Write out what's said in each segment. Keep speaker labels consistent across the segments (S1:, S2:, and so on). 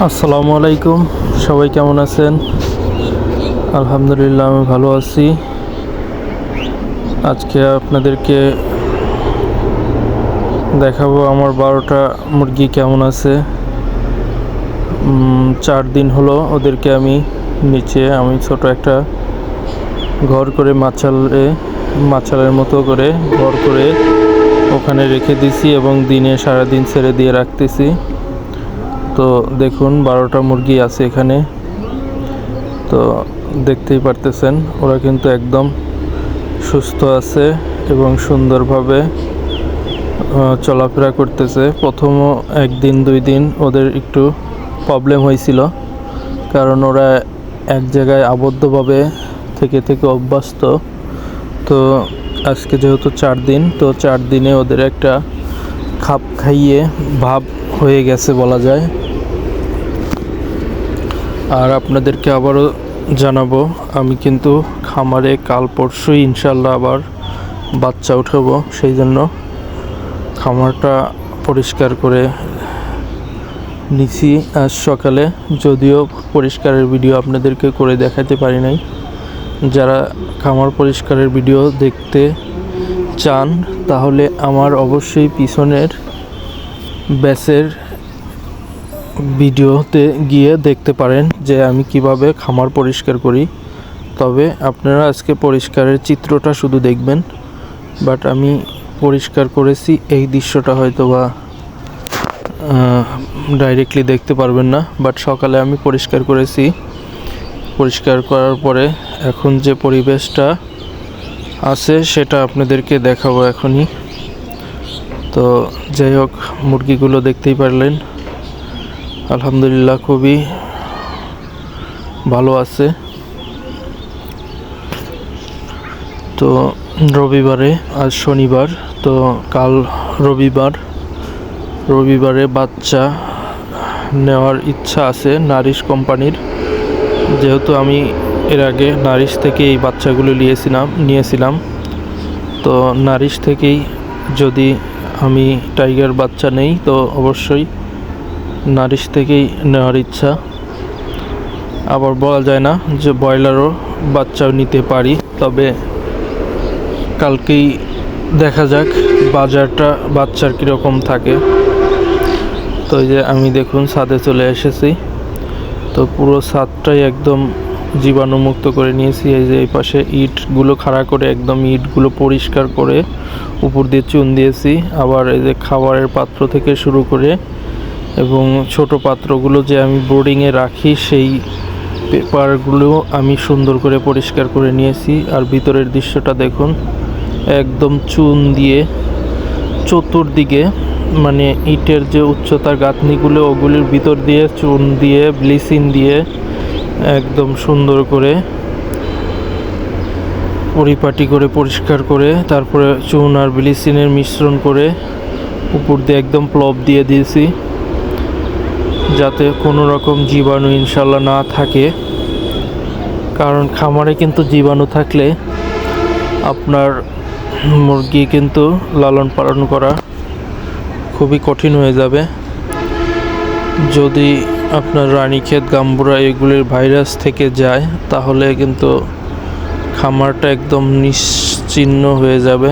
S1: আসসালামু আলাইকুম, সবাই কেমন আছেন? আলহামদুলিল্লাহ আমি ভালো আছি। আজকে আপনাদেরকে দেখাবো আমার 12টা মুরগি কেমন আছে। 4 দিন হলো ওদেরকে আমি ছোট একটা ঘর করে মাচালের মতো করে ঘর করে ওখানে রেখে দিছি এবং দিনে সারাদিন ছেড়ে দিয়ে রাখতেছি। তো দেখুন 12টা মুরগি আছে এখানে। তো দেখতেই পারতেছেন ওরা কিন্তু একদম সুস্থ আছে এবং সুন্দরভাবে চলাফেরা করতেছে। প্রথমও 1-2 দিন ওদের একটু প্রবলেম হয়েছিল, কারণ ওরা এক জায়গায় আবদ্ধভাবে থেকে অভ্যস্ত। তো আজকে যেহেতু 4 দিন, তো 4 দিনে ওদের একটা খাপ খাইয়ে ভাব হয়ে গেছে বলা যায়। আর আপনাদেরকে আবারও জানাবো, আমি কিন্তু খামারে কাল পরশুই ইনশাল্লাহ আবার বাচ্চা উঠাবো। সেই জন্য খামারটা পরিষ্কার করে নিছি আজ সকালে, যদিও পরিষ্কারের ভিডিও আপনাদেরকে করে দেখাতে পারি নাই। যারা খামার পরিষ্কারের ভিডিও দেখতে চান তাহলে আমার অবশ্যই পিছনের ব্যাচের ভিডিওতে গিয়ে দেখতে পারেন যে আমি কিভাবে খামার পরিষ্কার করি। তবে আপনারা আজকে পরিষ্কারের চিত্রটা শুধু দেখবেন, বাট আমি পরিষ্কার করেছি এই দৃশ্যটা হয়তো বা ডাইরেক্টলি দেখতে পারবেন না। বাট সকালে আমি পরিষ্কার করেছি, পরিষ্কার করার পরে এখন যে পরিবেশটা আছে সেটা আপনাদেরকে দেখাবো এখনই। তো যাই হোক, মুরগিগুলো দেখতেই পারলেন, আলহামদুলিল্লাহ খুবই ভালো আছে। তো রবিবারে, আজ শনিবার, তো কাল রবিবারে বাচ্চা নেওয়ার ইচ্ছা আছে নারিশ কোম্পানির। যেহেতু আমি এর আগে নারিশ থেকে এই বাচ্চাগুলো নিয়েছিলাম, তো নারিশ থেকেই যদি আমি টাইগার বাচ্চা নেই তো অবশ্যই নারিশ থেকেই নেওয়ার ইচ্ছা। আবার বলা যায় না যে ব্রয়লারও বাচ্চাও নিতে পারি, তবে কালকেই দেখা যাক বাচ্চার কীরকম থাকে। তো এই যে আমি দেখুন ছাদে চলে এসেছি, তো পুরো ছাদটাই একদম জীবাণুমুক্ত করে নিয়েছি। এই যে এই পাশে ইটগুলো খাড়া করে একদম ইটগুলো পরিষ্কার করে উপর দিয়ে চুন দিয়েছি। আবার এই যে খাবারের পাত্র থেকে শুরু করে এবং ছোট পাত্রগুলো যে আমি বোর্ডিংয়ে রাখি সেই পেপারগুলো আমি সুন্দর করে পরিষ্কার করে নিয়েছি। আর ভিতরের দৃশ্যটা দেখুন, একদম চুন দিয়ে চতুর্দিকে, মানে ইটের যে উচ্চতার গাঁথনিগুলো ওগুলির ভিতর দিয়ে চুন দিয়ে ব্লিচিং দিয়ে একদম সুন্দর করে পরিপাটি করে পরিষ্কার করে তারপরে চুন আর ব্লিচিংয়ের মিশ্রণ করে উপর দিয়ে একদম প্লব দিয়ে দিয়েছি, যাতে কোনো রকম জীবাণু ইনশাল্লাহ না থাকে। কারণ খামারে কিন্তু জীবাণু থাকলে আপনার মুরগি কিন্তু লালন পালন করা খুবই কঠিন হয়ে যাবে। যদি আপনার রানীক্ষেত, গাম্বুরা এগুলির ভাইরাস থেকে যায় তাহলে কিন্তু খামারটা একদম নিশ্চিহ্ন হয়ে যাবে।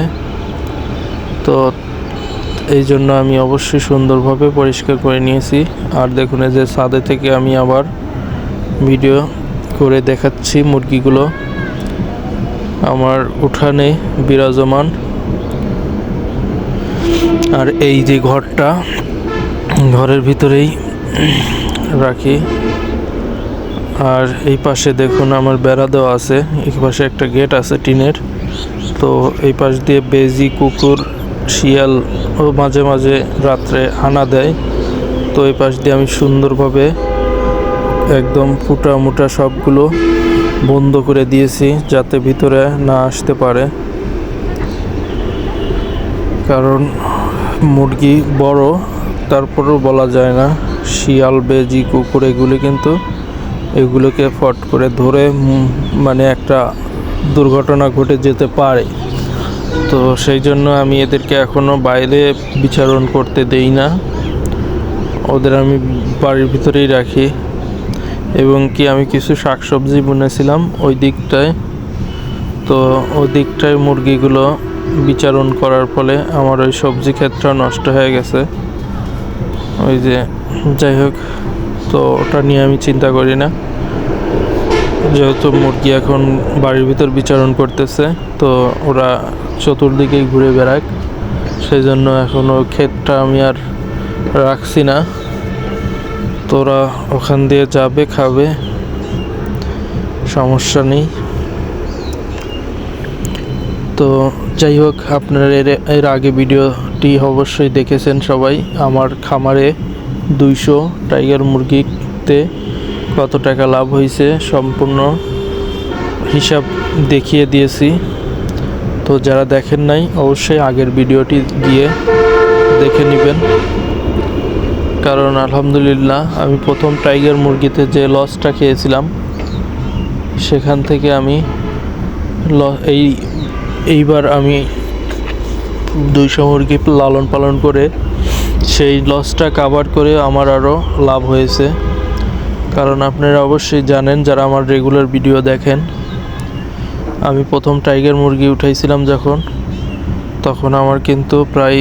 S1: তো এই জন্য আমি অবশ্যই সুন্দরভাবে পরিষ্কার করে নিয়েছি। আর দেখুন এই যে ছাদে থেকে আমি আবার ভিডিও করে দেখাচ্ছি মুরগিগুলো আমার উঠানে বিরাজমান। আর এই যে ঘরের ভিতরেই রাখি। আর এই পাশে দেখুন আমার বেড়া দেওয়া আছে, এই পাশে একটা গেট আছে টিনের। তো এই পাশ দিয়ে বেজি, কুকুর, শিয়াল ও মাঝে মাঝে রাত্রে হানা দেয়। তো এই পাশ দিয়ে আমি সুন্দরভাবে একদম ফুটা মুটা সবগুলো বন্ধ করে দিয়েছি, যাতে ভিতরে না আসতে পারে। কারণ মুরগি বড়, তারপরেও বলা যায় না, শিয়াল, বেজি, কুকুর এগুলোকে ফট করে ধরে মানে একটা দুর্ঘটনা ঘটে যেতে পারে। তো সেই জন্য আমি এদেরকে এখনও বাইরে বিচরণ করতে দেই না। ওদের আমি বাড়ির ভিতরেই রাখি, এবং কি আমি কিছু শাকসবজি বুনেছিলাম ওই দিকটায়। তো ওই দিকটায় মুরগিগুলো বিচরণ করার ফলে আমার ওই সবজি ক্ষেতটা নষ্ট হয়ে গেছে। ওই যে যাই হোক, তো ওটা নিয়ে আমি চিন্তা করি না, যেহেতু মুরগি এখন বাড়ির ভিতর বিচরণ করতেছে, তো ওরা চতুর্দিকেই ঘুরে বেড়াক, সেই জন্য এখন ওই ক্ষেতটা আমি আর রাখছি না। তো ওরা ওখান দিয়ে যাবে, খাবে, সমস্যা নেই। তো যাই হোক, আপনারা এর আগে ভিডিওটি অবশ্যই দেখেছেন সবাই। আমার খামারে 200 টাইগার মুরগিতে কত টাকা লাভ হয়েছে সম্পূর্ণ হিসাব দেখিয়ে দিয়েছি। তো যারা দেখেন নাই অবশ্যই আগের ভিডিওটি গিয়ে দেখে নেবেন, কারণ আলহামদুলিল্লাহ আমি প্রথম টাইগার মুরগিতে যে লসটা খেয়েছিলাম সেখান থেকে আমি এইবার আমি 200 মুরগি লালন পালন করে সেই লসটা কাভার করে আমার আরও লাভ হয়েছে। কারণ আপনারা অবশ্যই জানেন, যারা আমার রেগুলার ভিডিও দেখেন, আমি প্রথম টাইগার মুরগি উঠাইছিলাম তখন আমার কিন্তু প্রায়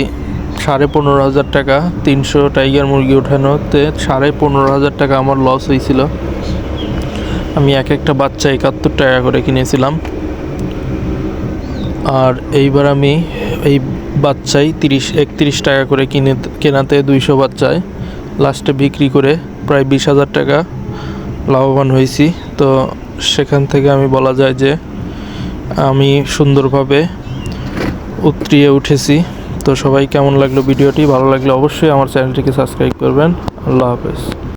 S1: 15,500 টাকা, 300 টাইগার মুরগি উঠানোতে 15,500 টাকা আমার লস হয়েছিল। আমি একটা বাচ্চা 71 টাকা করে কিনেছিলাম, আর এইবার আমি এই বাচ্চাই 31 টাকা করে কেনাতে 200 বাচ্চায় লাস্টে বিক্রি করে প্রায় 20,000 টাকা লাভবান হয়েছি। তো সেখান থেকে আমি বলা যায় যে আমি সুন্দরভাবে উতরিয়ে উঠেছি। তো সবাই কেমন লাগলো ভিডিওটি? ভালো লাগলে অবশ্যই আমার চ্যানেলটিকে সাবস্ক্রাইব করবেন। আল্লাহ হাফেজ।